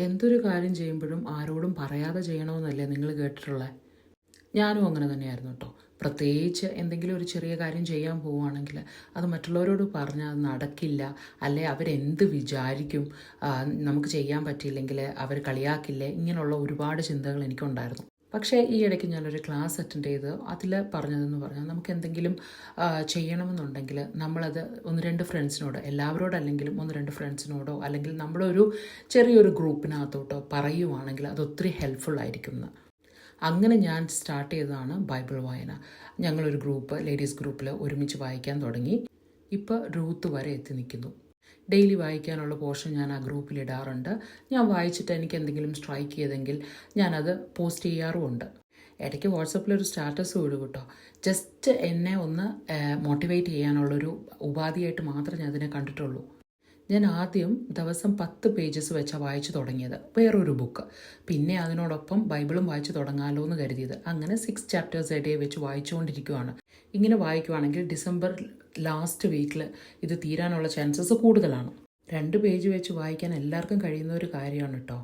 എന്തൊരു കാര്യം ചെയ്യുമ്പോഴും ആരോടും പറയാതെ ചെയ്യണമെന്നല്ലേ നിങ്ങൾ കേട്ടിട്ടുള്ളത്? ഞാനും അങ്ങനെ തന്നെയായിരുന്നു കേട്ടോ. പ്രത്യേകിച്ച് എന്തെങ്കിലും ഒരു ചെറിയ കാര്യം ചെയ്യാൻ പോവുകയാണെങ്കിൽ അത് മറ്റുള്ളവരോട് പറഞ്ഞാൽ അത് നടക്കില്ല, അല്ലെ അവരെന്ത് വിചാരിക്കും, നമുക്ക് ചെയ്യാൻ പറ്റിയില്ലെങ്കിൽ അവർ കളിയാക്കില്ലേ, ഇങ്ങനെയുള്ള ഒരുപാട് ചിന്തകൾ എനിക്കുണ്ടായിരുന്നു. പക്ഷേ ഈ ഇടയ്ക്ക് ഞാനൊരു ക്ലാസ് അറ്റൻഡ് ചെയ്ത് അതിൽ പറഞ്ഞതെന്ന് പറഞ്ഞാൽ നമുക്ക് എന്തെങ്കിലും ചെയ്യണമെന്നുണ്ടെങ്കിൽ നമ്മളത് ഒന്ന് രണ്ട് ഫ്രണ്ട്സിനോട്, എല്ലാവരോടല്ലെങ്കിലും ഒന്ന് രണ്ട് ഫ്രണ്ട്സിനോടോ അല്ലെങ്കിൽ നമ്മളൊരു ചെറിയൊരു ഗ്രൂപ്പിനകത്തോട്ടോ പറയുവാണെങ്കിൽ അത് ഒത്തിരി ഹെൽപ്ഫുൾ ആയിരിക്കും എന്ന്. അങ്ങനെ ഞാൻ സ്റ്റാർട്ട് ചെയ്തതാണ് ബൈബിൾ വായന. ഞങ്ങളൊരു ഗ്രൂപ്പ്, ലേഡീസ് ഗ്രൂപ്പിൽ ഒരുമിച്ച് വായിക്കാൻ തുടങ്ങി. ഇപ്പോൾ റൂത്ത് വരെ എത്തി നിൽക്കുന്നു. ഡെയിലി വായിക്കാനുള്ള പോർഷൻ ഞാൻ ആ ഗ്രൂപ്പിൽ ഇടാറുണ്ട്. ഞാൻ വായിച്ചിട്ട് എനിക്ക് എന്തെങ്കിലും സ്ട്രൈക്ക് ചെയ്തെങ്കിൽ ഞാനത് പോസ്റ്റ് ചെയ്യാറുമുണ്ട്. ഇടയ്ക്ക് വാട്സപ്പിലൊരു സ്റ്റാറ്റസ് വിടും കേട്ടോ. ജസ്റ്റ് എന്നെ ഒന്ന് മോട്ടിവേറ്റ് ചെയ്യാനുള്ളൊരു ഉപാധിയായിട്ട് മാത്രമേ ഞാൻ അതിനെ കണ്ടിട്ടുള്ളൂ. ഞാൻ ആദ്യം ദിവസം 10 പേജസ് വെച്ചാണ് വായിച്ചു തുടങ്ങിയത്, വേറൊരു ബുക്ക്. പിന്നെ അതിനോടൊപ്പം ബൈബിളും വായിച്ചു തുടങ്ങാമല്ലോ എന്ന് കരുതിയത്. അങ്ങനെ 6 ചാപ്റ്റേഴ്സ് എ ഡേ വെച്ച് വായിച്ചുകൊണ്ടിരിക്കുകയാണ്. ഇങ്ങനെ വായിക്കുവാണെങ്കിൽ ഡിസംബർ ലാസ്റ്റ് വീക്കിൽ ഇത് തീരാനുള്ള ചാൻസസ് കൂടുതലാണ്. 2 പേജ് വെച്ച് വായിക്കാൻ എല്ലാവർക്കും കഴിയുന്ന ഒരു കാര്യമാണ് കേട്ടോ.